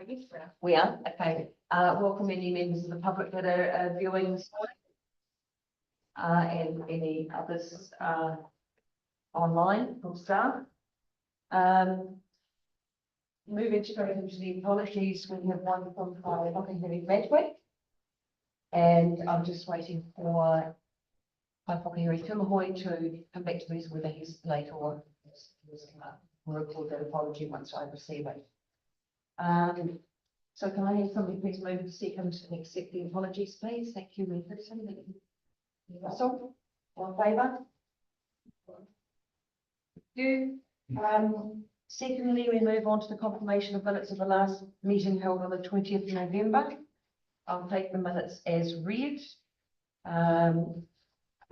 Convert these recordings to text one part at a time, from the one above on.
Yes, We are, okay. Welcome any members of the public that are viewing this and any others online from staff. Moving straight into the apologies, we have one from Whakahere Medway. And I'm just waiting for Whakahere Timahoe to come back to me whether he's late or we'll record that apology once I receive it. So can I have somebody please move to second and accept the apologies, please? Thank you, Russell. All in favour? Thank you. Secondly, we move on to the confirmation of minutes of the last meeting held on the 20th of November. I'll take the minutes as read. The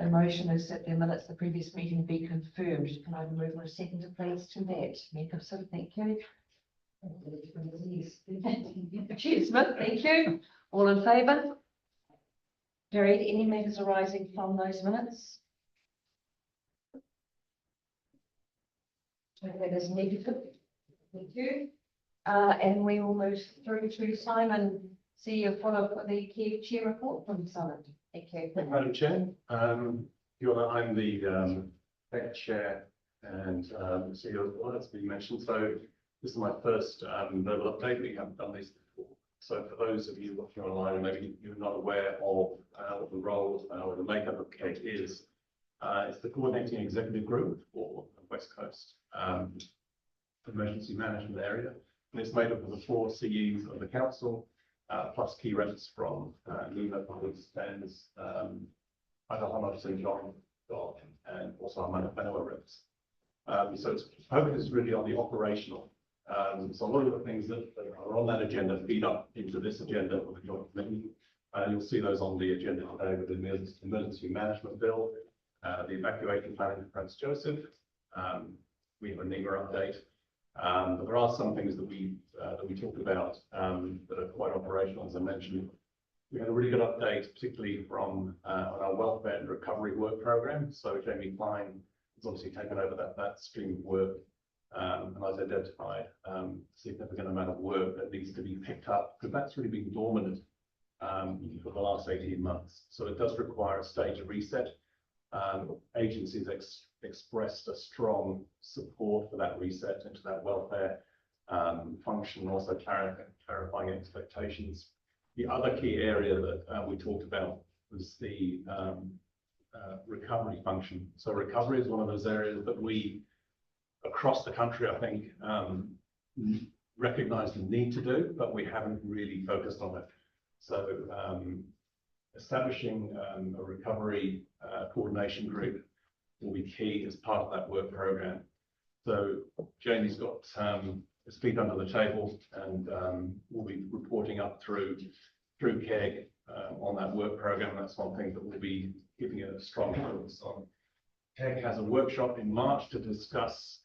motion is that the minutes of the previous meeting be confirmed. Can I move on a second, please, to that? Nicholson, thank you. Cheers, Smith, thank you. All in favour? Carried. Any matters arising from those minutes? That is negative. Thank you. And we will move through to Simon. See you follow for the chair report from Simon. Thank you. Thank you, Madam Chair. I'm the tech chair and CEO of as been mentioned. So this is my first verbal update. We haven't done this before. So for those of you watching online and maybe you're not aware of what the role or the makeup of KEG is, it's the coordinating executive group for the West Coast emergency management area. And it's made up of the 4 CEs of the council, plus key reps from Luna, Stands, Adahono, St. John, and also our Manawa reps. So its focus is really on the operational. So a lot of the things that are on that agenda feed up into this agenda of the joint committee. You'll see those on the agenda today with the emergency management bill, the evacuation planning for Prince Joseph. We have a NEMA update. But there are some things that we talked about that are quite operational, as I mentioned. We had a really good update, particularly from on our welfare and recovery work program. So Jamie Klein has obviously taken over that stream of work and has identified a significant amount of work that needs to be picked up, because that's really been dormant for the last 18 months. So it does require a stage of reset. Agencies expressed a strong support for that reset into that welfare function, also clarifying expectations. The other key area that we talked about was the recovery function. So recovery is one of those areas that we, across the country, I think, recognise the need to do, but we haven't really focused on it. So establishing a recovery coordination group will be key as part of that work program. So Jamie's got his feet under the table, and we'll be reporting up through KEG on that work program. That's one thing that we'll be giving it a strong focus on. KEG has a workshop in March to discuss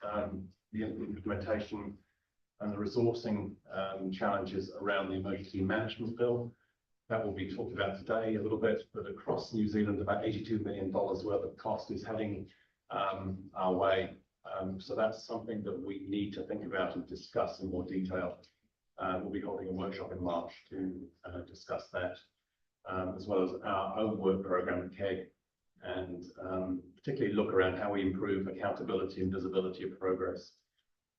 the implementation and the resourcing challenges around the emergency management bill. That will be talked about today a little bit, but across New Zealand, about $82 million worth of cost is heading our way. So that's something that we need to think about and discuss in more detail. We'll be holding a workshop in March to discuss that, as well as our own work program at KEG, and particularly look around how we improve accountability and visibility of progress.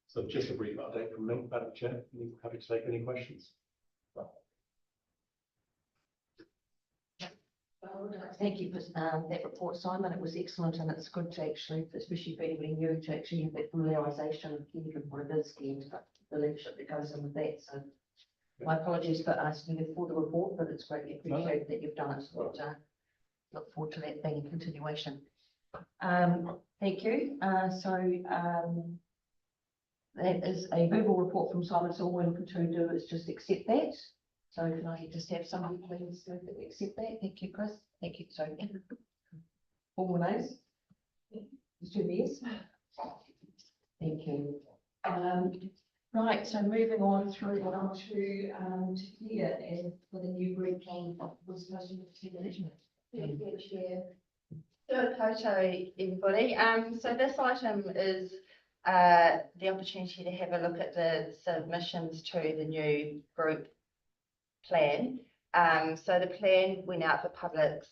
So just a brief update from me, Madam Chair. Happy to take any questions. Thank you for that report, Simon. It was excellent, and it's good to actually, especially for anybody new, to actually have that familiarisation of what it is and the leadership that goes in with that. So my apologies for asking you for the report, but it's greatly appreciated that you've done it. So look forward to that being a continuation. Thank you. That is a verbal report from Simon, so all we're looking to do is just accept that. So can I just have somebody please accept that? Thank you, Chris. Thank you. Sorry. All more names? Mr. Yes. Thank you. Right, so moving on through to here and for the new group plan was supposed to be management. Thank you, Chair. Good koto, everybody. So this item is the opportunity to have a look at the submissions to the new group plan. So the plan went out for public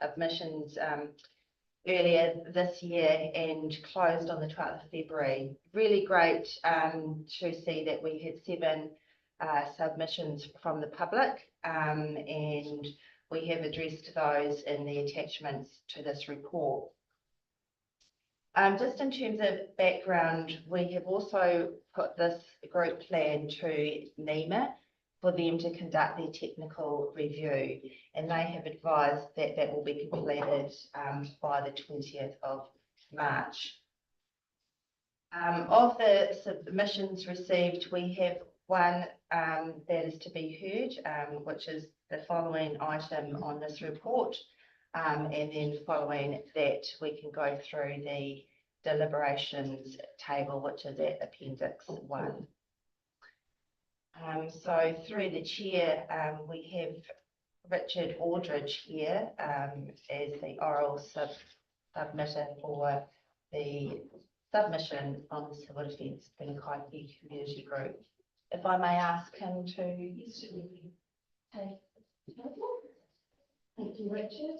submissions earlier this year and closed on the 12th of February. Really great to see that we had 7 submissions from the public, and we have addressed those in the attachments to this report. Just in terms of background, we have also put this group plan to NEMA for them to conduct their technical review, and they have advised that that will be completed by the 20th of March. Of the submissions received, we have one that is to be heard, which is the following item on this report, and then following that we can go through the deliberations table, which is at Appendix 1. So through the chair, we have Richard Aldridge here as the oral submitter for the submission from the Civil Defence Punakaiki Community Group. If I may ask him to take the table. Thank you, Richard.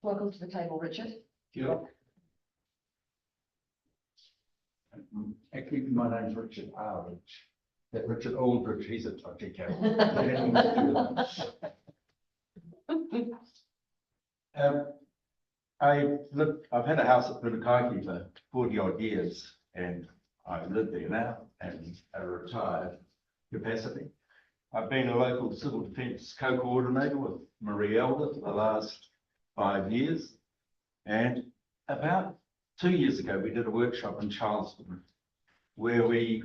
Welcome to the table, Richard. Yeah. Actually, my name's Richard Aldridge. That Richard Aldridge, he's a touchy cat. I've had a house at Punakaiki for 40 odd years, and I live there now in a retired capacity. I've been a local civil defence co-coordinator with Marie Elder for the last 5 years, and about 2 years ago we did a workshop in Charleston where we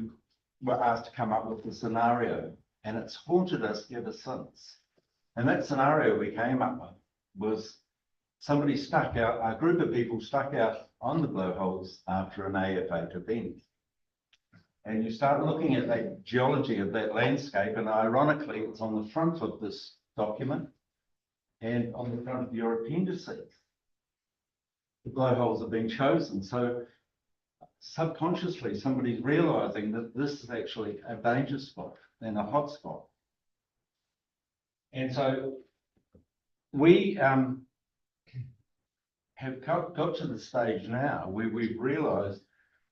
were asked to come up with a scenario, and it's haunted us ever since. And that scenario we came up with was somebody stuck out, a group of people stuck out on the blowholes after an AF8 event. And you start looking at the geology of that landscape, and ironically, it's on the front of this document and on the front of your appendices. The blowholes have been chosen. So subconsciously, somebody's realizing that this is actually a danger spot and a hot spot. And so we have got to the stage now where we've realized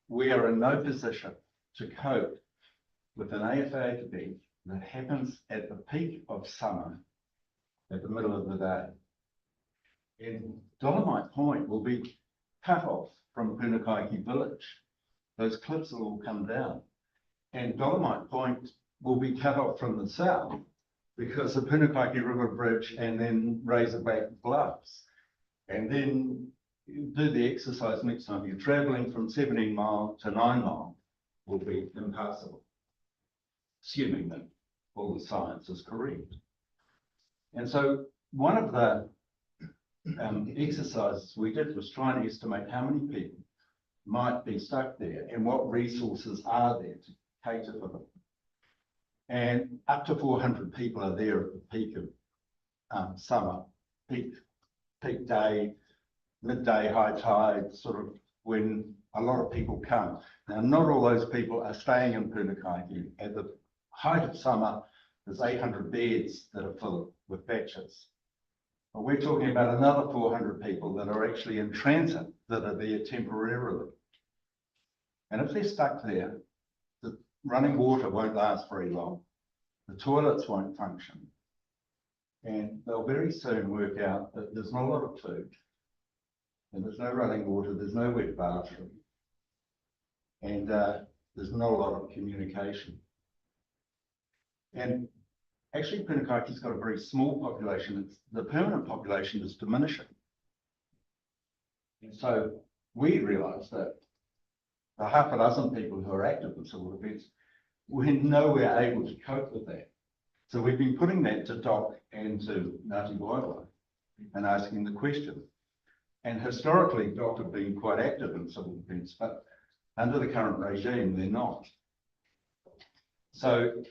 we are in no position to cope with an AF8 event that happens at the peak of summer, at the middle of the day. And Dolomite Point will be cut off from Punakaiki village. Those cliffs will all come down. And Dolomite Point will be cut off from the south because the Punakaiki River Bridge and then Razorback Bluffs. And then you do the exercise next time you're travelling from 17 mile to 9 mile will be impassable, assuming that all the science is correct. And so one of the exercises we did was try and estimate how many people might be stuck there and what resources are there to cater for them. And up to 400 people are there at the peak of summer, peak day, midday, high tide, sort of when a lot of people come. Now, not all those people are staying in Punakaiki. At the height of summer, there's 800 beds that are filled with batches. But we're talking about another 400 people that are actually in transit that are there temporarily. And if they're stuck there, the running water won't last very long. The toilets won't function. And they'll very soon work out that there's not a lot of food. And there's no running water, there's no wet bathroom. And there's not a lot of communication. And actually, Punakaiki's got a very small population. The permanent population is diminishing. And so we realised that the half a dozen people who are active in civil defence, we're nowhere able to cope with that. So we've been putting that to DOC and to Ngāti Wairua and asking the question. And historically, DOC have been quite active in civil defence, but under the current regime, they're not. So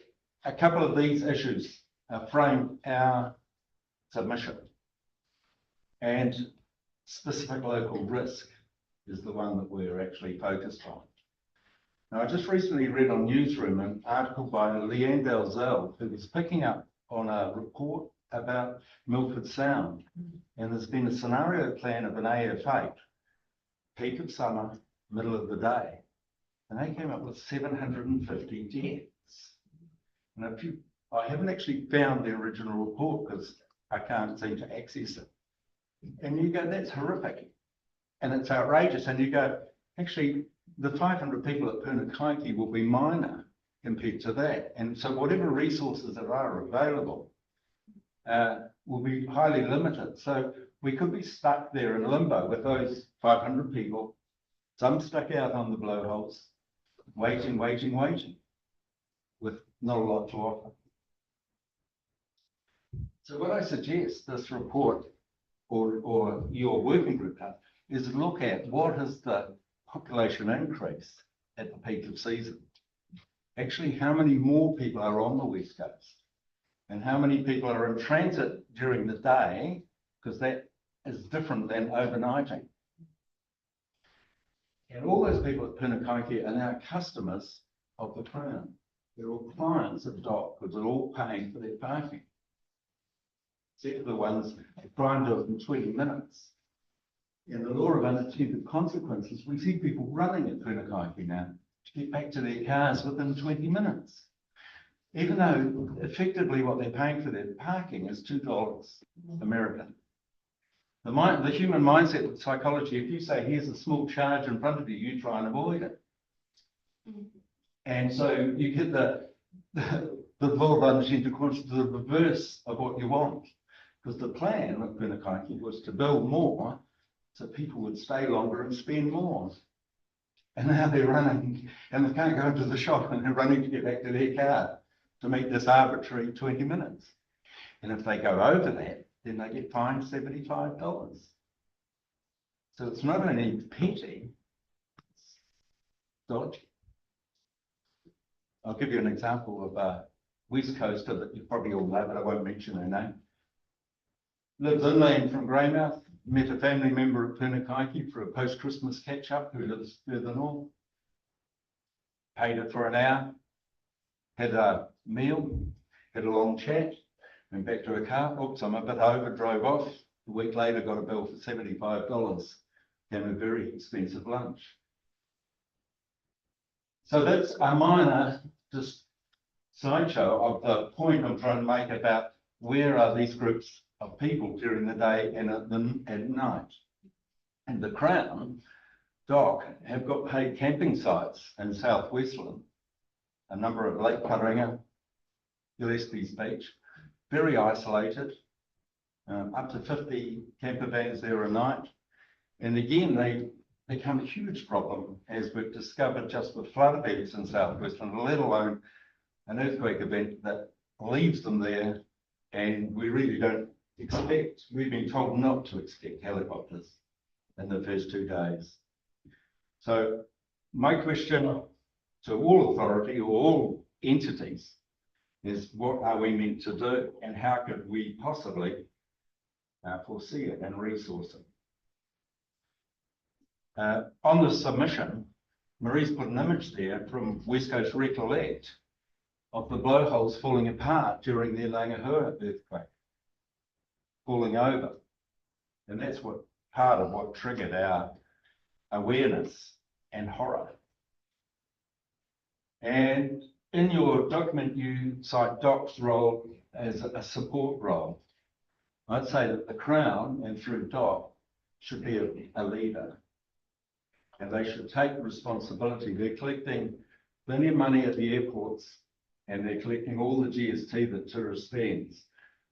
a couple of these issues frame our submission and specific local risk is the one that we're actually focused on. Now, I just recently read on Newsroom an article by Leanne Dalzell, who was picking up on a report about Milford Sound. And there's been a scenario plan of an AF8, peak of summer, middle of the day. And they came up with 750 deaths. And I haven't actually found the original report because I can't seem to access it. And you go, that's horrific. And it's outrageous. And you go, actually, the 500 people at Punakaiki will be minor compared to that. And so whatever resources that are available will be highly limited. So we could be stuck there in limbo with those 500 people, some stuck out on the blowholes, waiting, with not a lot to offer. So what I suggest this report or your working group does is look at what is the population increase at the peak of season. Actually, how many more people are on the West Coast and how many people are in transit during the day, because that is different than overnighting. And all those people at Punakaiki are now customers of the Crown. They're all clients of DOC because they're all paying for their parking. Except for the ones that try and do it in 20 minutes. In the law of unintended consequences, we see people running at Punakaiki now to get back to their cars within 20 minutes. Even though effectively what they're paying for their parking is $2 American. The human mindset with psychology, if you say, here's a small charge in front of you, you try and avoid it. And so you get the law of unintended consequences, the reverse of what you want. Because the plan with Punakaiki was to build more so people would stay longer and spend more. And now they're running and they can't go into the shop and they're running to get back to their car to meet this arbitrary 20 minutes. And if they go over that, then they get fined $75. So it's not only petty, it's dodgy. I'll give you an example of a West Coaster that you probably all know, but I won't mention her name. Lives inland from Greymouth, met a family member at Punakaiki for a post-Christmas catch-up who lives further north. Paid her for an hour, had a meal, had a long chat, went back to her car, oops, I'm a bit over, drove off. A week later, got a bill for $75, and a very expensive lunch. So that's a minor just sideshow of the point I'm trying to make about where are these groups of people during the day and at night. And the Crown, DOC, have got paid camping sites in South Westland, a number of Lake Taringa, Gillespie's Beach, very isolated, up to 50 camper vans there a night. And again, they become a huge problem, as we've discovered just with flood events in South Westland, let alone an earthquake event that leaves them there. And we really don't expect, we've been told not to expect helicopters in the first 2 days. So my question to all authority or all entities is, what are we meant to do and how could we possibly foresee it and resource it? On the submission, Marie's put an image there from West Coast Recollect of the blowholes falling apart during the Langahua earthquake, falling over. And that's what part of what triggered our awareness and horror. And in your document, you cite DOC's role as a support role. I'd say that the Crown and through DOC should be a leader. And they should take responsibility. They're collecting plenty of money at the airports and they're collecting all the GST that tourists spend.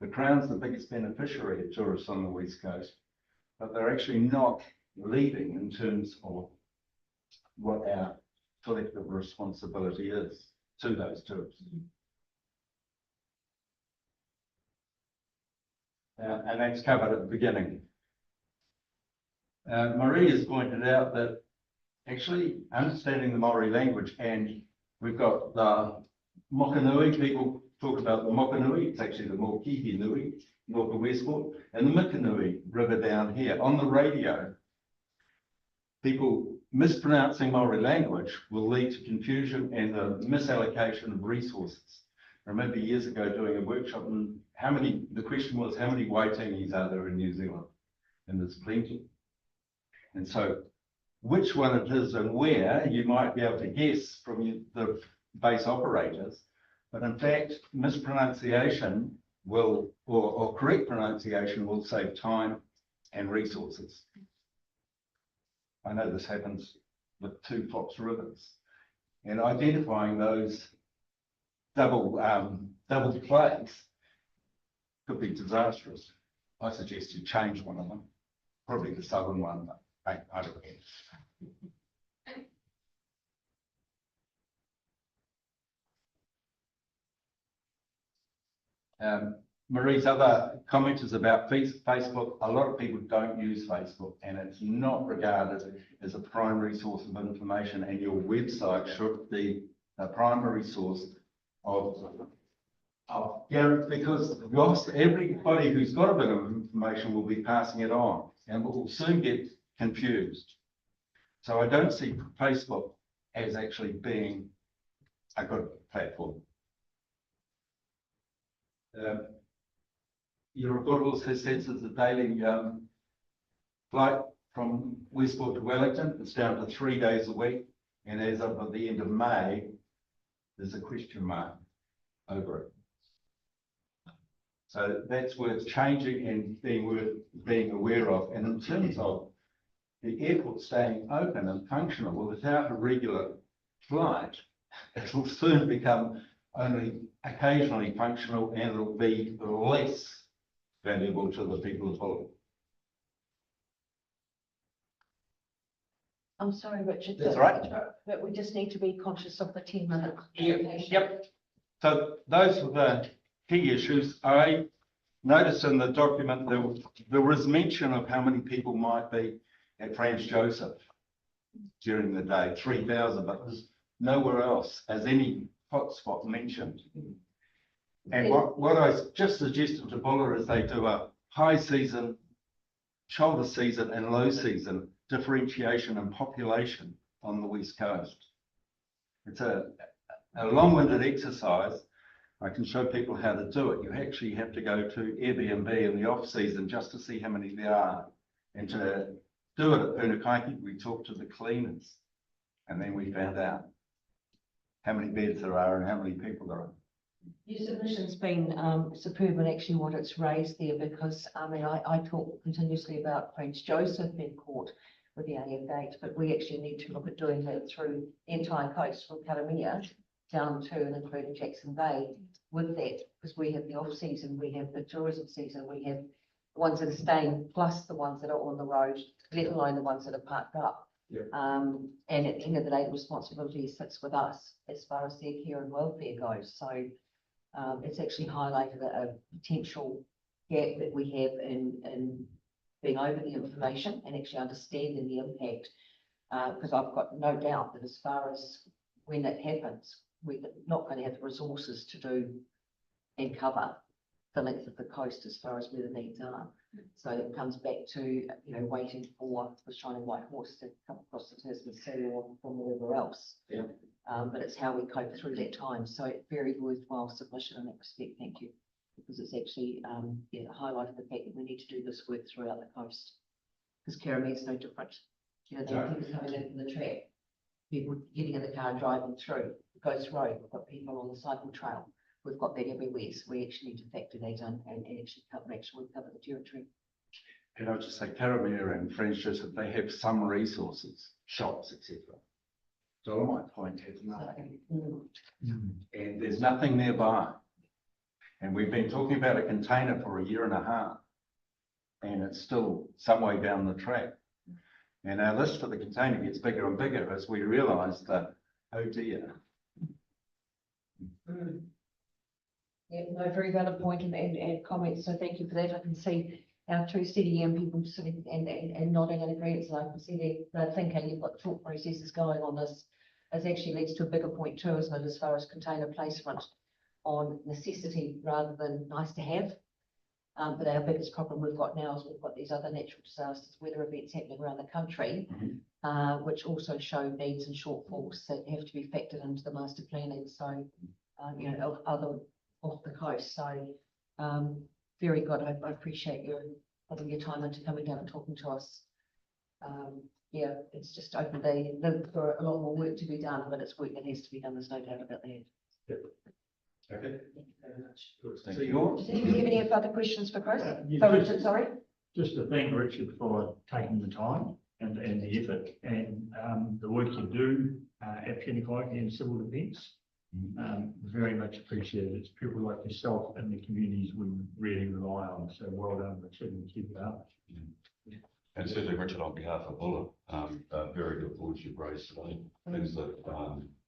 The Crown's the biggest beneficiary of tourists on the West Coast, but they're actually not leading in terms of what our collective responsibility is to those tourists. And that's covered at the beginning. Marie has pointed out that actually understanding the Maori language, and we've got the Mokanui, people talk about the Mokanui, it's actually the Mokihi Nui, north of Westport, and the Mikanui River down here. On the radio, people mispronouncing Maori language will lead to confusion and the misallocation of resources. I remember years ago doing a workshop and the question was, how many Waitangi's are there in New Zealand? And there's plenty. And so which one it is and where, you might be able to guess from the base operators, but in fact, mispronunciation will, or correct pronunciation will save time and resources. I know this happens with 2 Fox Rivers, and identifying those double plays could be disastrous. I suggest you change one of them, probably the southern one, but I don't know. Marie's other comment is about Facebook. A lot of people don't use Facebook, and it's not regarded as a primary source of information, and your website should be a primary source because everybody who's got a bit of information will be passing it on, and will soon get confused. So I don't see Facebook as actually being a good platform. Your report also says that the daily flight from Westport to Wellington is down to 3 days a week, and as of the end of May, there's a question mark over it. So that's worth changing and being aware of. And in terms of the airport staying open and functional, well, without a regular flight, it will soon become only occasionally functional, and it'll be less valuable to the people of Holland. I'm sorry, Richard. That's right. But we just need to be conscious of the 10-minute. Yep. So those were the key issues. I noticed in the document there was mention of how many people might be at Franz Joseph during the day, 3,000, but there's nowhere else as any hotspot mentioned. And what I just suggested to Buller is they do a high season, shoulder season and low season differentiation and population on the West Coast. It's a long-winded exercise. I can show people how to do it. You actually have to go to Airbnb in the off season just to see how many there are. And to do it at Punakaiki, we talked to the cleaners, and then we found out how many beds there are and how many people there are. Your submission's been superb in actually what it's raised there, because I talk continuously about Franz Joseph being caught with the AF Gate, but we actually need to look at doing that through the entire coast from Karamea down to and including Jackson Bay with that, because we have the off season, we have the tourism season, we have the ones that are staying plus the ones that are on the road, let alone the ones that are parked up. Yeah. And at the end of the day, the responsibility sits with us as far as their care and welfare goes. So it's actually highlighted a potential gap that we have in being over the information and actually understanding the impact. Because I've got no doubt that as far as when it happens, we're not going to have the resources to do and cover the length of the coast as far as where the needs are. So it comes back to, waiting for the shining white horse to come across the Tasman Sea or from wherever else. Yeah. But it's how we cope through that time. So very worthwhile submission in that respect. Thank you. Because it's actually highlighted the fact that we need to do this work throughout the coast. Because Karamea is no different. They people coming in from the track, people getting in the car, driving through the Ghost Road. We've got people on the cycle trail. We've got that everywhere, so we actually need to factor that in and actually cover the territory. And I'll just say Karamea and Franz Joseph, they have some resources, shops, etc. Dolomite Point has nothing. And there's nothing nearby. And we've been talking about a container for 1.5 years, and it's still some way down the track. And our list for the container gets bigger and bigger as we realise that, oh dear. Yeah, no, very valid point and comments. So thank you for that. I can see our 2 CDM people sitting and nodding in agreement. So I can see they're thinking. You've got thought processes going on this. This actually leads to a bigger point too, isn't it, as far as container placement on necessity rather than nice to have. But our biggest problem we've got now is we've got these other natural disasters, weather events happening around the country which also show needs and shortfalls that have to be factored into the master planning. So, you know, other off the coast. So, very good. I appreciate you putting your time into coming down and talking to us. Yeah, it's just opened for a lot more work to be done, but it's work that has to be done. There's no doubt about that. Okay. Thank you very much. So yours? Does anyone have any further questions for Chris? Yeah, So, just- Richard, sorry. Just to thank Richard for taking the time and the effort and the work you do at Pennycock and Civil Defence. Very much appreciated. It's people like yourself and the communities we really rely on. So well done, Richard, and keep it up. And certainly, Richard, on behalf of Buller, very good points you've raised today. Things that,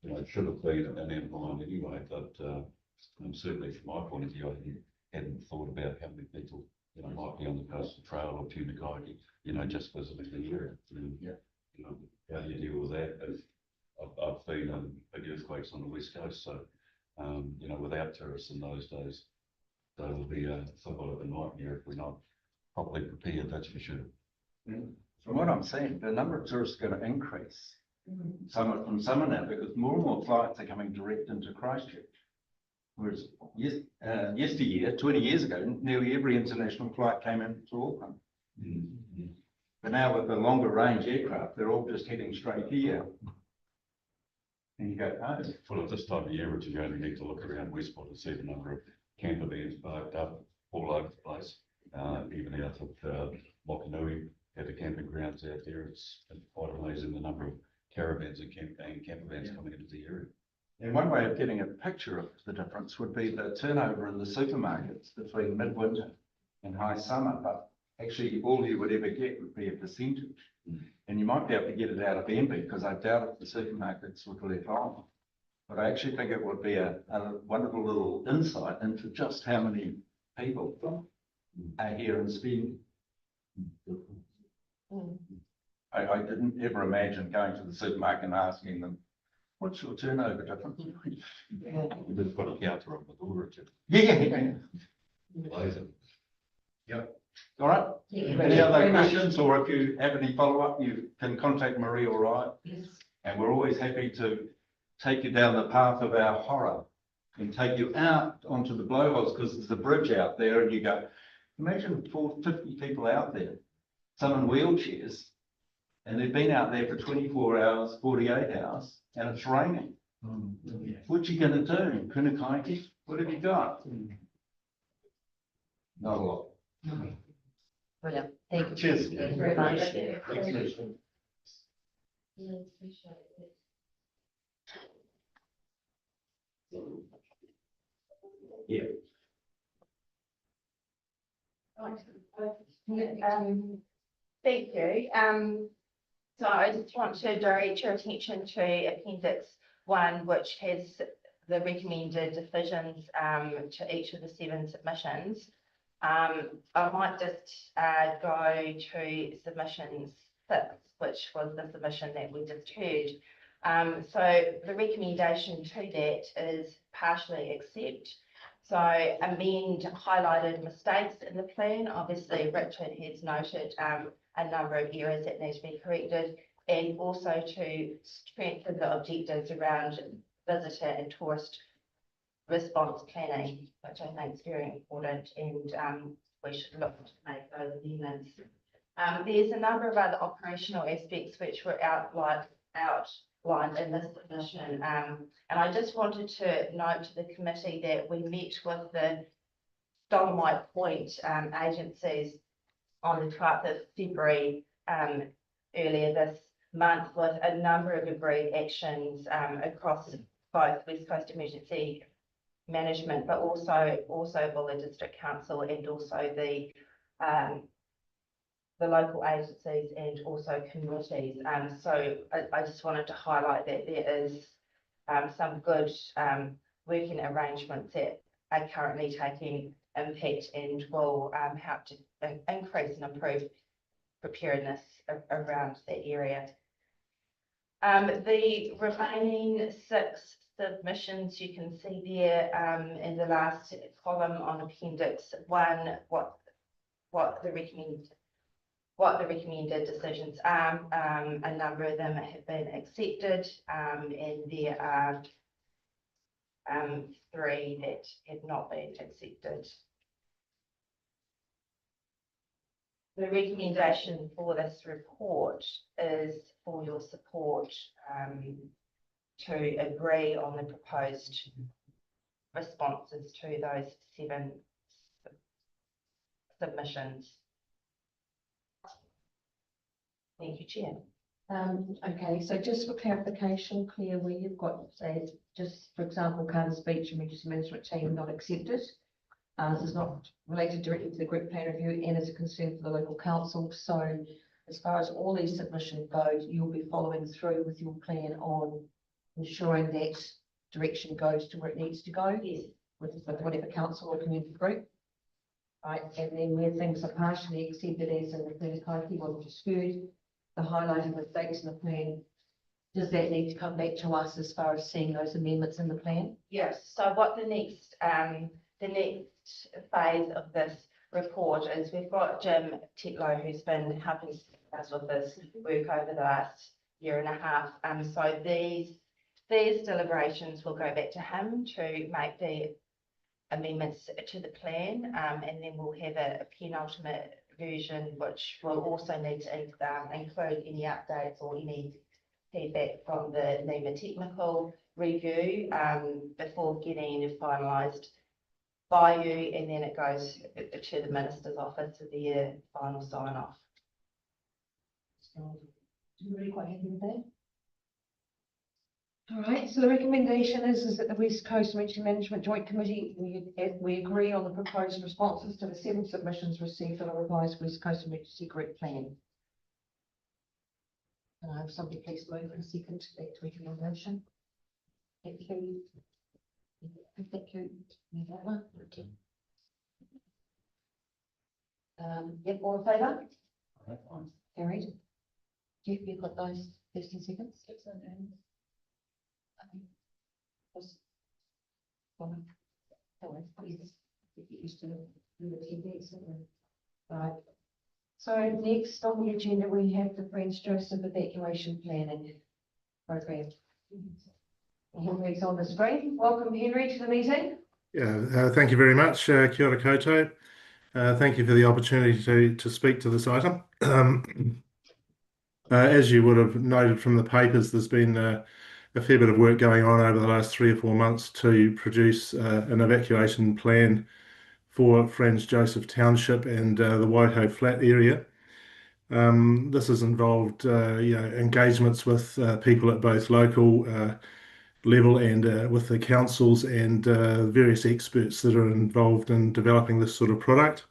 you know, should have been in our mind anyway, but certainly from my point of view, I hadn't thought about how many people, you know, might be on the coastal trail or Punakaiki, you know, just visiting the area. And, you know, how do you deal with that? I've been in big earthquakes on the west coast, so, you know, without tourists in those days, that will be somewhat of a nightmare if we're not properly prepared, that's for sure. From what I'm seeing, the number of tourists is going to increase somewhat from summer now because more and more flights are coming direct into Christchurch. Whereas yesteryear, 20 years ago, nearly every international flight came in to Auckland. But now with the longer range aircraft, they're all just heading straight here. And you go, oh, Well, at this time of year, Richard, you only need to look around Westport and see the number of camper vans parked up all over the place. Even out at Mokanui, at the camping grounds out there, it's quite amazing the number of caravans and camper vans coming into the area. and one way of getting a picture of the difference would be the turnover in the supermarkets between midwinter and high summer, but actually all you would ever get would be a percentage. And you might be able to get it out of MB because I doubt if the supermarkets would let on. But I actually think it would be a wonderful little insight into just how many people are here and spend. I didn't ever imagine going to the supermarket and asking them, what's your turnover difference? We did put a counter on the door, Richard. Yeah. Amazing. All right. Thank you Any other very much. questions, or if you have any follow-up, you can contact Marie or I, Yes. and we're always happy to take you down the path of our horror and take you out onto the blowholes, because there's a bridge out there, and you go, imagine 50 people out there, some in wheelchairs, and they've been out there for 24 hours, 48 hours, and it's raining. What you gonna do? Punakaiki? What have you got? Not a lot. Brilliant. Thank you. Cheers. Thank you very much. Thank you. So I just want to direct your attention to Appendix 1, which has the recommended decisions to each of the 7 submissions. I might just go to submission 6, which was the submission that we just heard. So the recommendation to that is partially accept. So amend highlighted mistakes in the plan. Obviously, Richard has noted a number of errors that need to be corrected, and also to strengthen the objectives around visitor and tourist response planning, which I think is very important, and we should look to make those amendments. There's a number of other operational aspects which were outlined in this submission, and I just wanted to note to the committee that we met with the Dolomite Point agencies on the 12th of February earlier this month with a number of agreed actions across both West Coast Emergency Management, but also Buller District Council, and also the local agencies and also communities. So I just wanted to highlight that there is some good working arrangements that are currently taking impact and will help to increase and improve preparedness around that area. The remaining 6 submissions you can see there in the last column on Appendix 1, what the what the recommended decisions are. A number of them have been accepted, and there are 3 that have not been accepted. The recommendation for this report is for your support to agree on the proposed responses to those 7 submissions. Thank you, Chair. Okay, so just for clarification, Claire, where you've got, say, just for example, Carter's Beach Emergency Management Team not accepted. This is not related directly to the group plan review and is a concern for the local council. So as far as all these submissions go, you'll be following through with your plan on ensuring that direction goes to where it needs to go. Yes. With whatever council or community group. Right, and then where things are partially accepted, as in the Whenakaiki wasn't deferred, the highlighting mistakes in the plan, does that need to come back to us as far as seeing those amendments in the plan? Yes, so what the next phase of this report is, we've got Jim Tetlow, who's been helping us with this work over the last 1.5 years. So these deliberations will go back to him to make the amendments to the plan, and then we'll have a penultimate version, which will also need to include any updates or any feedback from the NEMA technical review before getting it finalised by you, and then it goes to the Minister's office for their final sign off. So, you really quite happy with that? All right, so the recommendation is that the West Coast Emergency Management Joint Committee, we agree on the proposed responses to the 7 submissions received for the revised West Coast Emergency Group Plan. Can I have somebody please move and second that recommendation? Thank you. Thank you. Okay. Yep, all in favour? Carried. Jeff, you've got those 15 seconds? Right. So next on the agenda, we have the Friends Joseph evacuation planning program. Henry's on the screen. Welcome, Henry, to the meeting. Yeah, thank you very much, kia ora koutou. Thank you for the opportunity to speak to this item. As you would have noted from the papers, there's been a fair bit of work going on over the last 3 or 4 months to produce an evacuation plan for Franz Joseph Township and the Waiho Flat area. This has involved engagements with people at both local level and with the councils and various experts that are involved in developing this sort of product.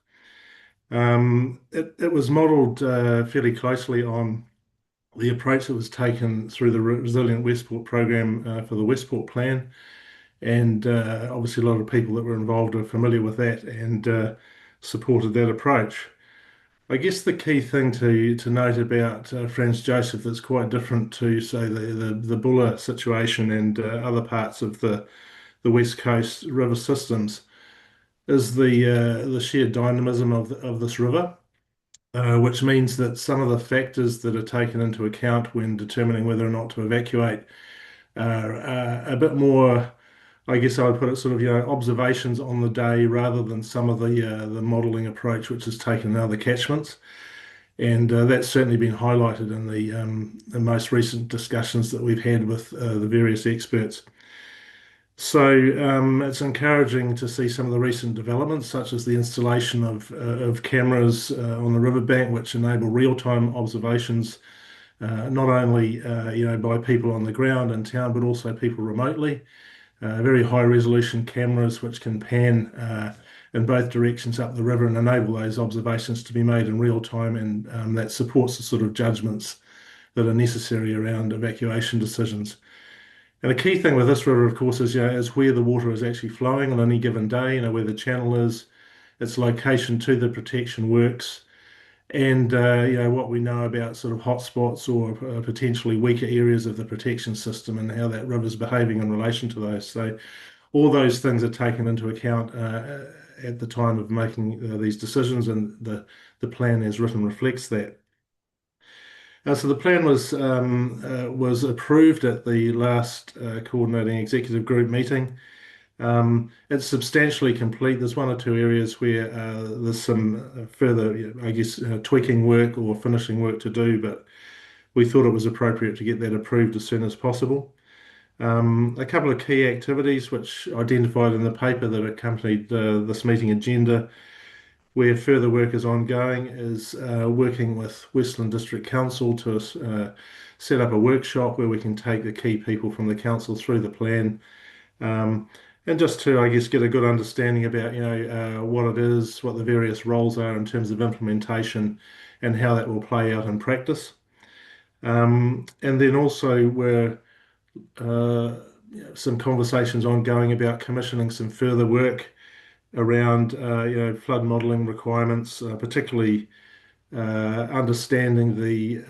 It was modelled fairly closely on the approach that was taken through the Resilient Westport program for the Westport plan, and obviously a lot of people that were involved are familiar with that and supported that approach. I guess the key thing to note about Franz Joseph that's quite different to, say, the Buller situation and other parts of the West Coast river systems is the sheer dynamism of this river. Which means that some of the factors that are taken into account when determining whether or not to evacuate are a bit more, I guess I would put it, sort of, observations on the day rather than some of the modelling approach which is taken in other catchments. And that's certainly been highlighted in the most recent discussions that we've had with the various experts. So it's encouraging to see some of the recent developments, such as the installation of cameras on the riverbank, which enable real-time observations, not only by people on the ground in town, but also people remotely. Very high-resolution cameras which can pan in both directions up the river and enable those observations to be made in real time, and that supports the sort of judgments that are necessary around evacuation decisions. And the key thing with this river, of course, is where the water is actually flowing on any given day, where the channel is, its location to the protection works, and what we know about sort of hotspots or potentially weaker areas of the protection system and how that river is behaving in relation to those. So all those things are taken into account at the time of making these decisions, and the plan as written reflects that. So the plan was approved at the last coordinating executive group meeting. It's substantially complete. There's one or two areas where there's some further, I guess, tweaking work or finishing work to do, but we thought it was appropriate to get that approved as soon as possible. A couple of key activities which identified in the paper that accompanied this meeting agenda, where further work is ongoing, is working with Westland District Council to set up a workshop where we can take the key people from the council through the plan, and just to, I guess, get a good understanding about, what it is, what the various roles are in terms of implementation, and how that will play out in practice. And then also we're some conversations ongoing about commissioning some further work around flood modelling requirements, particularly understanding the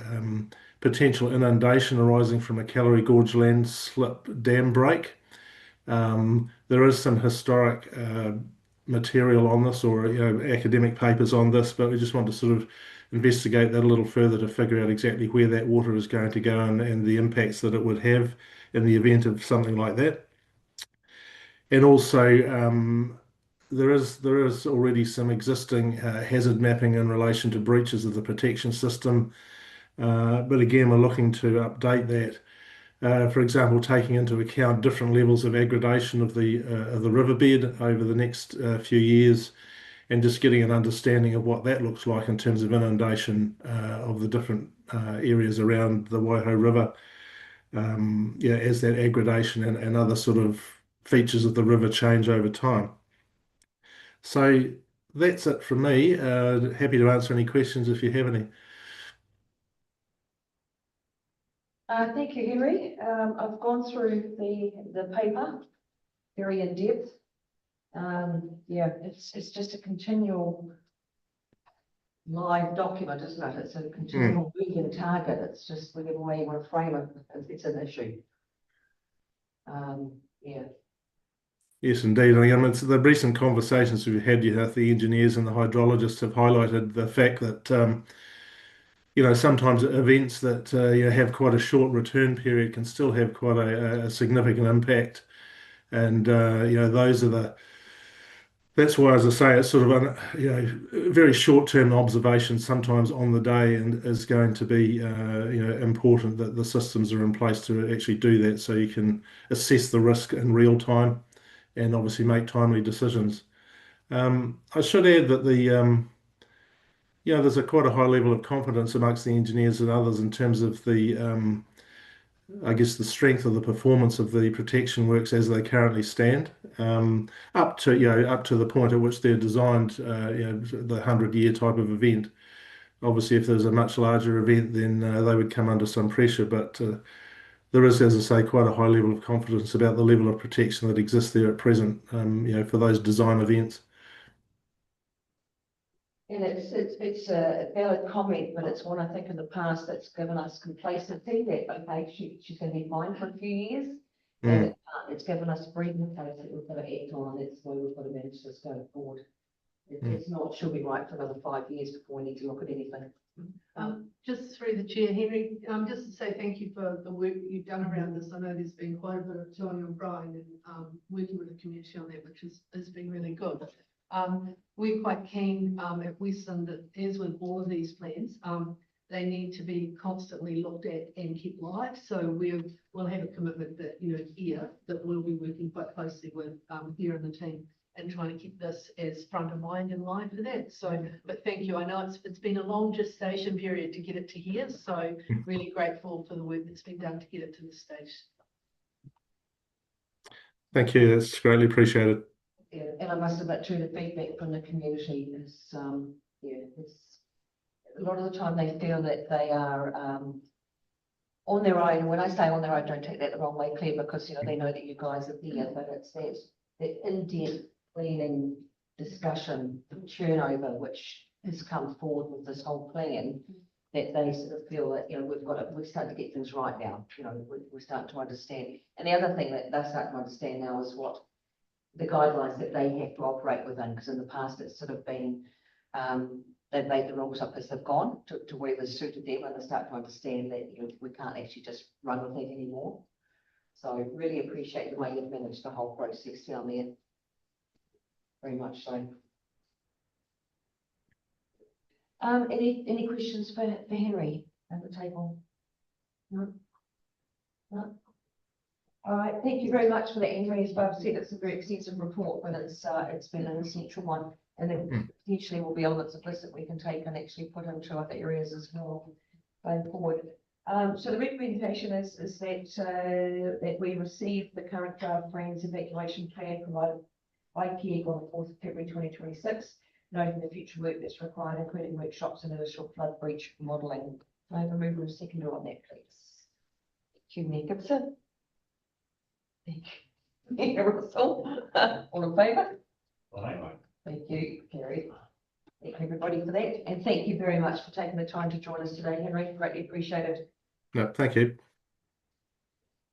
potential inundation arising from a Callery Gorge landslip dam break. There is some historic material on this, or academic papers on this, but we just want to sort of investigate that a little further to figure out exactly where that water is going to go and the impacts that it would have in the event of something like that. And also, there is already some existing hazard mapping in relation to breaches of the protection system, but again, we're looking to update that. For example, taking into account different levels of aggradation of the riverbed over the next few years, and just getting an understanding of what that looks like in terms of inundation of the different areas around the Waiho River, as that aggradation and other sort of features of the river change over time. So that's it from me. Happy to answer any questions if you have any. Thank you, Henry. I've gone through the paper very in depth. It's just a continual live document, isn't it? It's a continual moving target. It's just whatever way you want to frame it, it's an issue. Yes, indeed. I mean, it's the recent conversations we've had with the engineers and the hydrologists have highlighted the fact that sometimes events that have quite a short return period can still have quite a significant impact, and that's why, as I say, it's sort of very short-term observation sometimes on the day, and is going to be important that the systems are in place to actually do that, so you can assess the risk in real time and obviously make timely decisions. I should add that there's quite a high level of confidence amongst the engineers and others in terms of the I guess the strength of the performance of the protection works as they currently stand, up to the point at which they're designed, the 100-year type of event. Obviously, if there's a much larger event, then they would come under some pressure, but there is, as I say, quite a high level of confidence about the level of protection that exists there at present, for those design events. And it's a valid comment, but it's one I think in the past that's given us complacency that, okay, she's going to be fine for a few years. And it's given us breathing space that we've got to act on. That's why we've got to manage this going forward. It's not, she'll be right for another 5 years before we need to look at anything. Just through the chair, Henry, just to say thank you for the work that you've done around this. I know there's been quite a bit of Tony and Brian and working with the community on that, which has been really good. We're quite keen at Westland that, as with all of these plans, they need to be constantly looked at and kept live. So we'll have a commitment that, here, that we'll be working quite closely with here in the team and trying to keep this as front of mind and live for that. So, but thank you. I know it's been a long gestation period to get it to here. So really grateful for the work that's been done to get it to this stage. Thank you. That's greatly appreciated. Yeah, and I must admit too, the feedback from the community is, it's a lot of the time they feel that they are on their own. When I say on their own, don't take that the wrong way, Claire, because they know that you guys are there, but it's that in-depth planning discussion, turnover, which has come forward with this whole plan, that they sort of feel that we're starting to get things right now. We're starting to understand. And the other thing that they're starting to understand now is what the guidelines that they have to operate within, because in the past it's sort of been, they've made the rules up as they've gone to wherever suited them, and they start to understand that, you know, we can't actually just run with it anymore. So really appreciate the way you've managed the whole process down there. Very much so. Any questions for Henry at the table? No? No? All right, thank you very much for that, Henry. As Bob said, it's a very extensive report, but it's been an essential one. And then potentially will be elements of this that we can take and actually put into other areas as well going forward. So the recommendation is that we receive the current draft Friends evacuation plan provided by PEG on the 4th of February 2026, noting the future work that's required, including workshops and initial flood breach modelling. Can I have a mover and seconder on that, please? Thank you, Mayor Gibson. Thank you, Mayor Russell. All in favour? Aye. Thank you, Gary. Thank you, everybody, for that. And thank you very much for taking the time to join us today, Henry. Greatly appreciated. No, thank you.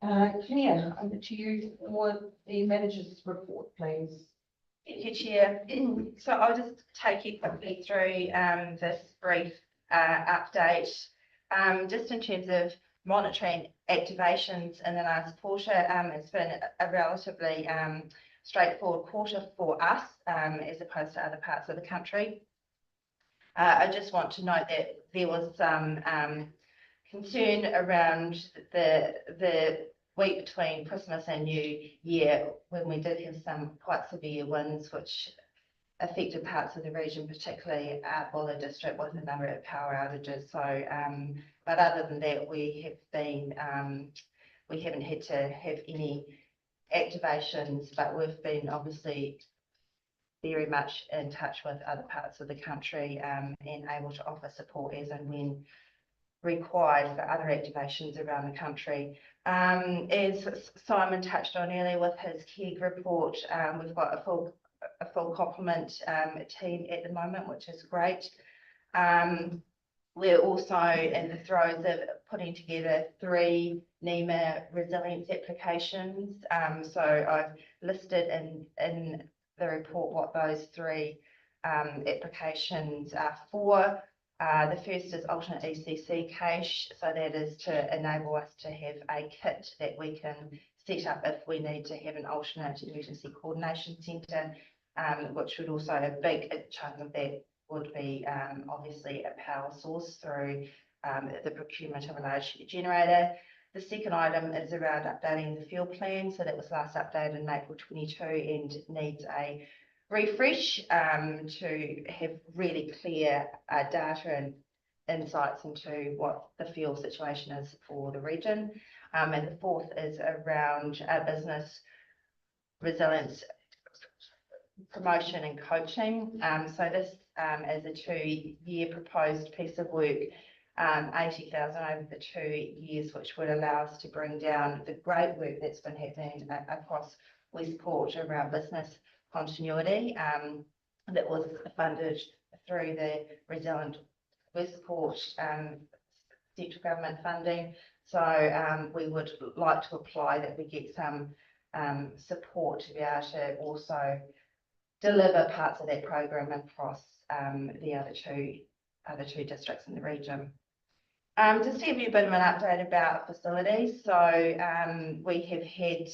Claire, over to you for the manager's report, please. Thank you, Chair. So I'll just take you quickly through this brief update. Just in terms of monitoring activations in the last quarter, it's been a relatively straightforward quarter for us as opposed to other parts of the country. I just want to note that there was some concern around the week between Christmas and New Year when we did have some quite severe winds which affected parts of the region, particularly Buller district, with a number of power outages. So, but other than that, we haven't had to have any activations, but we've been obviously very much in touch with other parts of the country and able to offer support as and when required for other activations around the country. As Simon touched on earlier with his KEG report, we've got a full complement team at the moment, which is great. We're also in the throes of putting together 3 NEMA resilience applications. So I've listed in the report what those 3 applications are for. The first is alternate ECC cache, so that is to enable us to have a kit that we can set up if we need to have an alternate emergency coordination centre, which would also, a big chunk of that would be obviously a power source through the procurement of a large generator. The second item is around updating the fuel plan, so that was last updated in April 22 and needs a refresh to have really clear data and insights into what the fuel situation is for the region. And the fourth is around business resilience promotion and coaching. So this is a 2-year proposed piece of work, 80,000 over the 2 years, which would allow us to bring down the great work that's been happening across Westport around business continuity that was funded through the Resilient Westport central government funding. So we would like to apply that we get some support to be able to also deliver parts of that program across the other two districts in the region. Just to give you a bit of an update about facilities. So we have had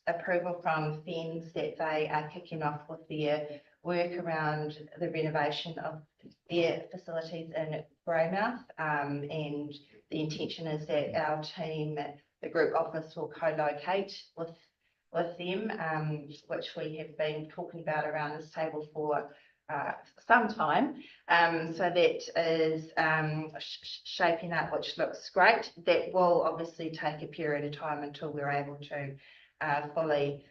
approval from FENZ that they are kicking off with their work around the renovation of their facilities in Greymouth. And the intention is that our team, the group office, will co-locate with them, which we have been talking about around this table for some time. So that is shaping up, which looks great. That will obviously take a period of time until we're able to fully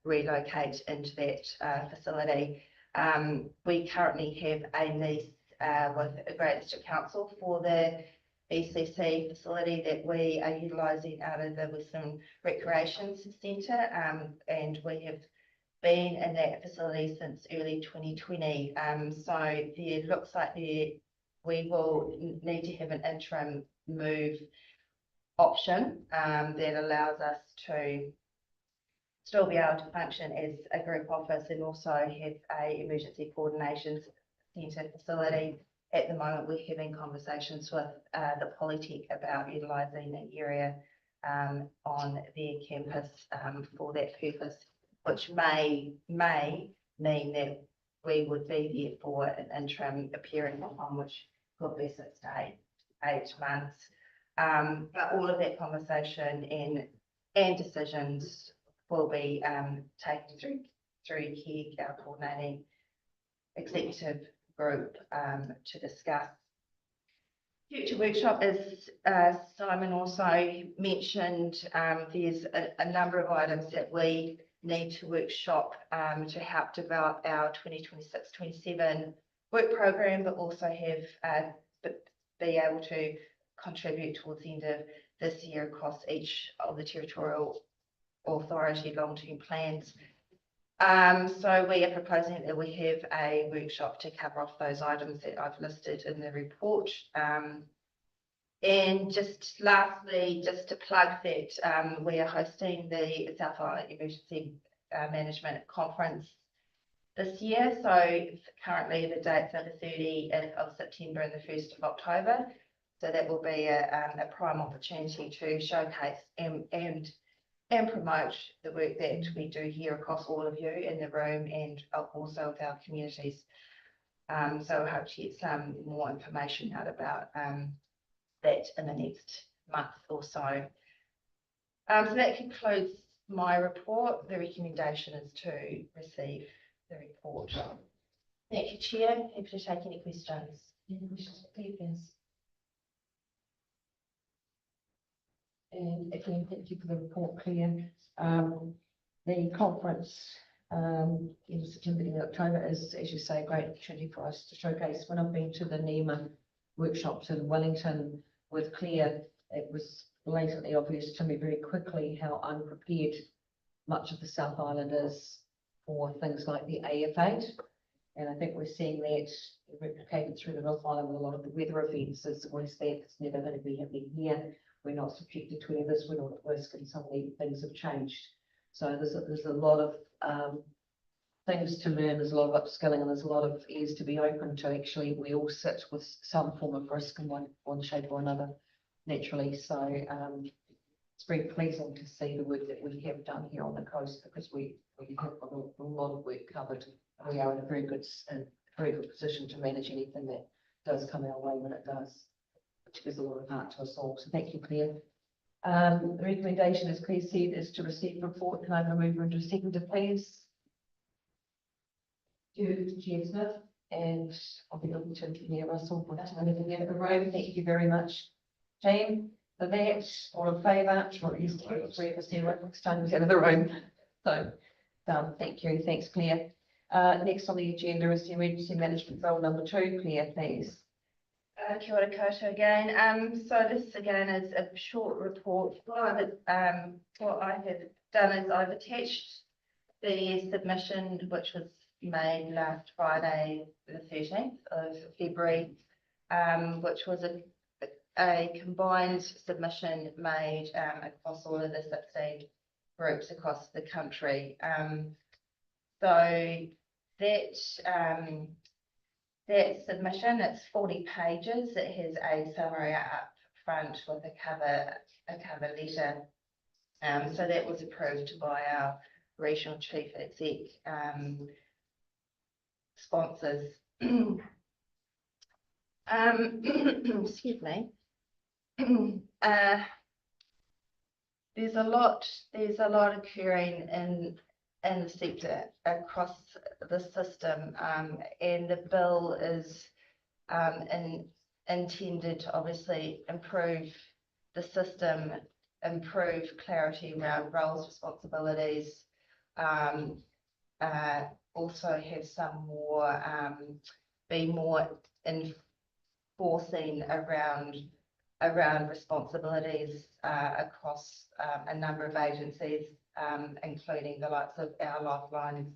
relocate into that facility. We currently have a lease with a Great District Council for the ECC facility that we are utilising out of the Western Recreation Centre, and we have been in that facility since early 2020. So there looks like we will need to have an interim move option that allows us to still be able to function as a group office and also have a emergency coordination centre facility. At the moment, we're having conversations with the Polytech about utilising the area on their campus for that purpose, which may mean that we would be there for an interim period of time, which could be 6 to 8 months. But all of that conversation and decisions will be taken through KEG, our coordinating executive group, to discuss. Future workshop, as Simon also mentioned, there's a number of items that we need to workshop to help develop our 2026-27 work program, but also have be able to contribute towards the end of this year across each of the territorial authority long-term plans. So we are proposing that we have a workshop to cover off those items that I've listed in the report. And just lastly, just to plug that we are hosting the South Island Emergency Management Conference this year. So currently the dates are the 30th of September and the 1st of October. So that will be a prime opportunity to showcase and promote the work that we do here across all of you in the room and also of our communities. So I hope to get some more information out about that in the next month or so. So that concludes my report. The recommendation is to receive the report. Thank you, Chair. Happy to take any questions. Any questions, please? And again, thank you for the report, Claire. The conference in September and October is, as you say, a great opportunity for us to showcase. When I've been to the NEMA workshops in Wellington with Claire, it was blatantly obvious to me very quickly how unprepared much of the South Island is for things like the AF8. And I think we're seeing that replicated through the North Island with a lot of the weather events. It's always that it's never going to be happening here. We're not subjected to any of this, we're not at risk, and some of the things have changed. So there's a lot of things to learn, there's a lot of upskilling, and there's a lot of ears to be open to. Actually, we all sit with some form of risk in one shape or another, naturally. So it's very pleasing to see the work that we have done here on the coast, because we have got a lot of work covered. We are in a very good position to manage anything that does come our way when it does, which gives a lot of heart to us all. So thank you, Claire. The recommendation, as Claire said, is to receive report. Can I have a mover and a seconder, please? Chair Smith, and I'll be looking to Claire Russell for that over the other room. Thank you very much, team, for that. All in favour? Or at least 3 of us here at next time out of the room. So thank you. Thanks, Claire. Next on the agenda is the emergency management bill number 2. Claire, please. Kia ora koutou again. So this again is a short report. What I have done is I've attached the submission, which was made last Friday, the 13th of February, which was a combined submission made across all of the 16 groups across the country. So that submission, it's 40 pages. It has a summary up front with a cover letter. So that was approved by our regional chief exec sponsors. Excuse me. There's a lot occurring in the sector across the system, and the bill is intended to obviously improve the system, improve clarity around roles, responsibilities, also have some more, be more enforcing around responsibilities across a number of agencies, including the likes of our Lifeline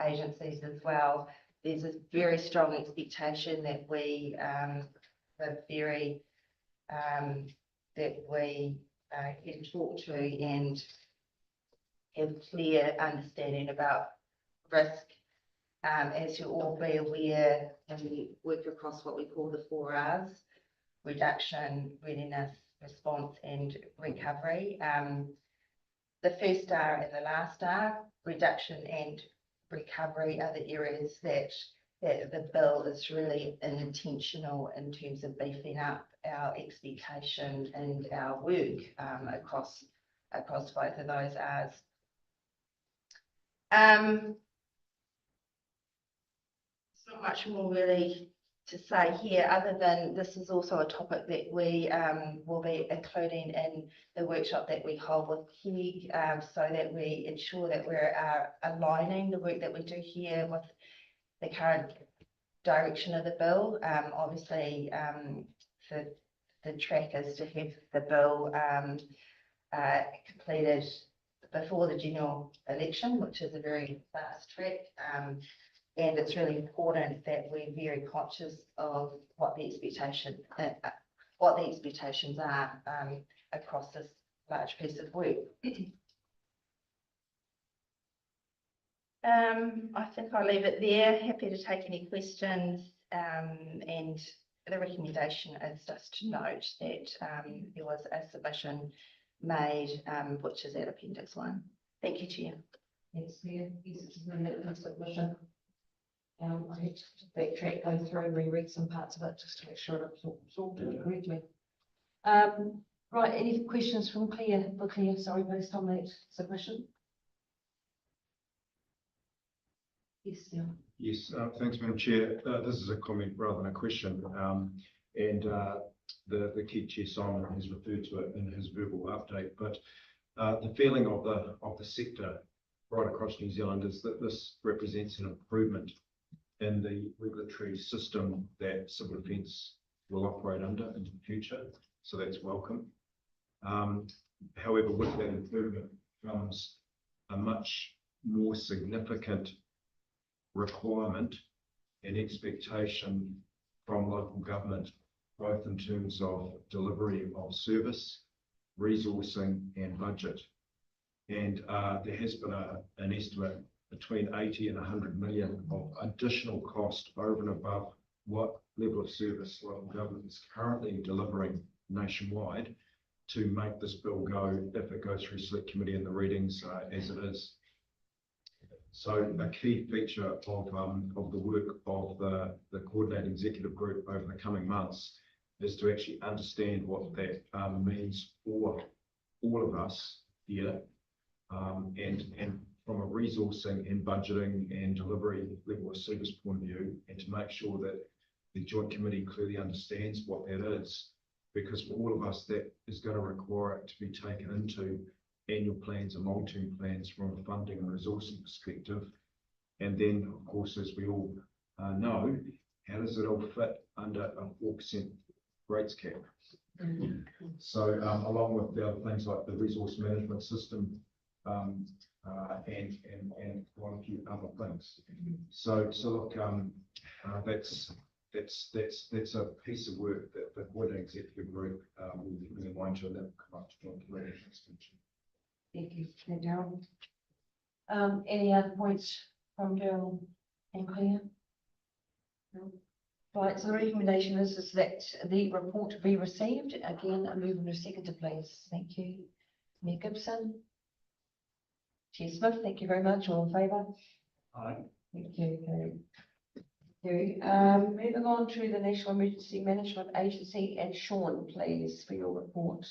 agencies as well. There's a very strong expectation that we can talk to and have clear understanding about risk. As you all be aware, and we work across what we call the 4 Rs: reduction, readiness, response, and recovery. The first R and the last R, reduction and recovery, are the areas that the bill is really intentional in terms of beefing up our expectation and our work across both of those Rs. There's not much more really to say here, other than this is also a topic that we will be including in the workshop that we hold with Peg, so that we ensure that we're aligning the work that we do here with the current direction of the bill. Obviously, the track is to have the bill completed before the general election, which is a very fast track. And it's really important that we're very conscious of what the expectations are across this large piece of work. I think I'll leave it there. Happy to take any questions. And the recommendation is just to note that there was a submission made, which is at Appendix 1. Thank you, Chair. Thanks, Claire. Yes, it's an amendment submission. I had to backtrack, go through and reread some parts of it just to make sure it's all sorted correctly. Right, any questions from Claire? For Claire, sorry, based on that submission? Yes, Neil. Yes, thanks, Madam Chair. This is a comment rather than a question. The key Chair Simon has referred to it in his verbal update, but the feeling of the sector right across New Zealand is that this represents an improvement in the regulatory system that civil defence will operate under into the future. So that's welcome. However, with that improvement comes a much more significant requirement and expectation from local government, both in terms of delivery of service, resourcing and budget. And there has been an estimate between 80 and 100 million of additional cost over and above what level of service local government is currently delivering nationwide to make this bill go, if it goes through select committee and the readings as it is. So a key feature of the work of the coordinating executive group over the coming months is to actually understand what that means for all of us here, and from a resourcing and budgeting and delivery level of service point of view, and to make sure that the joint committee clearly understands what that is, because for all of us that is going to require it to be taken into annual plans and long-term plans from a funding and resourcing perspective. And then, of course, as we all know, how does it all fit under a 4% rates cap? So along with the other things like the resource management system, and one or few other things. So look, that's a piece of work that the coordinating executive group will be really mind to, and that will come up to joint committee. Thank you, Darryl. Any other points from Darryl and Claire? No? Right, so the recommendation is that the report be received. Again, I move in a second, please. Thank you. Mayor Gibson. Chair Smith, thank you very much. All in favour? Aye. Thank you. Thank you. Moving on to the National Emergency Management Agency, and Sean, please, for your report.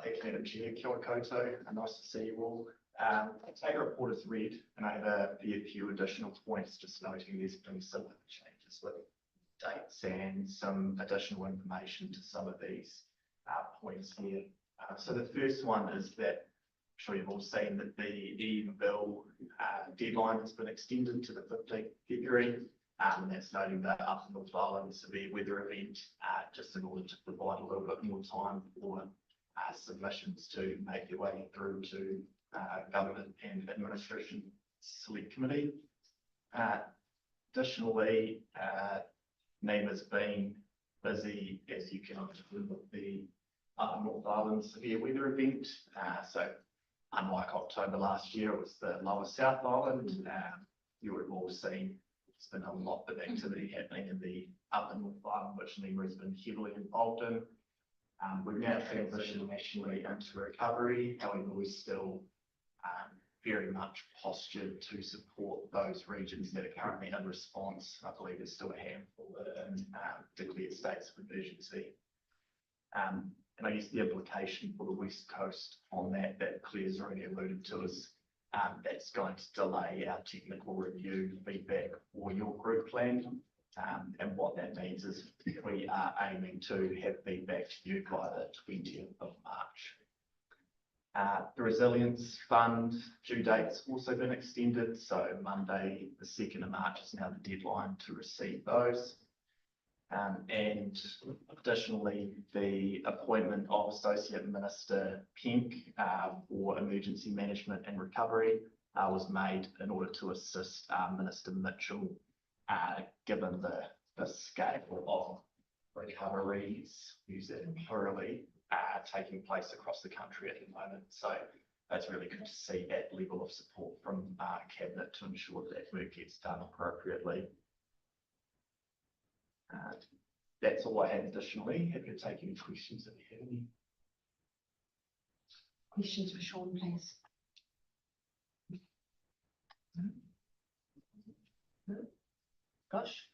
Thank you, Madam Chair. Kia ora koutou, and nice to see you all. I'll take the report as read, and I have a few additional points, just noting there's been some changes with dates and some additional information to some of these points here. So the first one is that I'm sure you've all seen that the EM bill deadline has been extended to the 15th February. And that's noting that up in North Island severe weather event, just in order to provide a little bit more time for submissions to make their way through to Government and Administration Select Committee. Additionally, NEMA's been busy, as you can imagine, with the North Island severe weather event. So unlike October last year, it was the lower South Island. You would have all seen there's been a lot of activity happening in the upper North Island, which NEMA has been heavily involved in. We've now transitioned nationally into recovery, however, we're still very much postured to support those regions that are currently in response. I believe there's still a handful that are in declared states of emergency. And I guess the implication for the West Coast on that Claire's already alluded to is that's going to delay our technical review feedback for your group plan. And what that means is we are aiming to have feedback to you by the 20th of March. The Resilience Fund due date's also been extended, so Monday, the 2nd of March is now the deadline to receive those. And additionally, the appointment of Associate Minister Pink for Emergency Management and Recovery was made in order to assist Minister Mitchell, given the scale of recoveries, use it plurally, taking place across the country at the moment. So it's really good to see that level of support from Cabinet to ensure that work gets done appropriately. That's all I have additionally. Happy to take any questions if you have any. Questions for Sean, please? Gosh.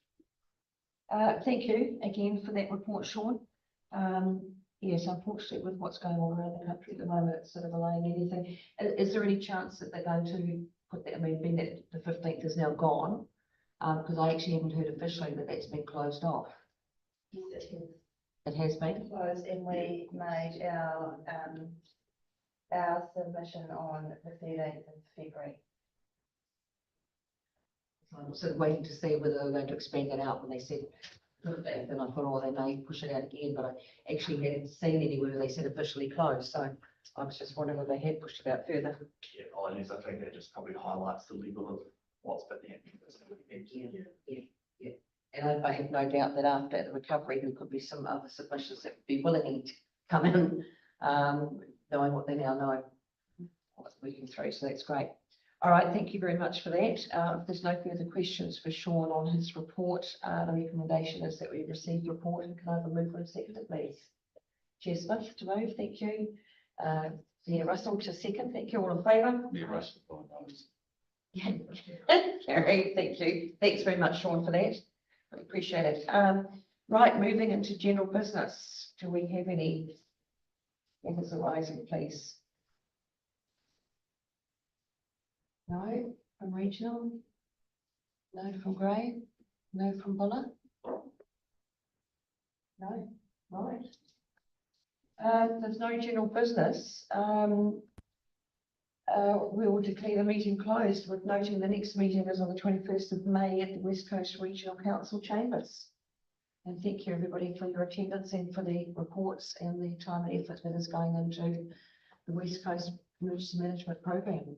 Thank you again for that report, Sean. Yes, unfortunately, with what's going on around the country at the moment, it's sort of delaying anything. Is there any chance that they're going to put that, I mean, being that the 15th is now gone, because I actually haven't heard officially that that's been closed off. Yes, it has. It has been? Closed, and we made our submission on the 13th of February. I'm sort of waiting to see whether they're going to expand it out when they said, and I thought, oh, they may push it out again, but I actually hadn't seen anywhere they said officially closed, so I was just wondering if they had pushed it out further. Yeah, apologies. I think that just probably highlights the level of what's been happening. Yeah. And I have no doubt that after the recovery, there could be some other submissions that would be willing to come in, knowing what they now know, what's working through, so that's great. All right, thank you very much for that. If there's no further questions for Sean on his report, the recommendation is that we receive the report, and can I have a move and second it, please? Chair Smith to move, thank you. Yeah, Russell to second, thank you, all in favour? Yeah, Russell, fine, nice. Carrie, thank you. Thanks very much, Sean, for that. I appreciate it. Right, moving into general business. Do we have any matters arising, please? No, from regional? No, from Grey? No, from Buller? No, right. There's no general business. We will declare the meeting closed, with noting the next meeting is on the 21st of May at the West Coast Regional Council Chambers. And thank you everybody for your attendance and for the reports and the time and effort that is going into the West Coast Emergency Management Program.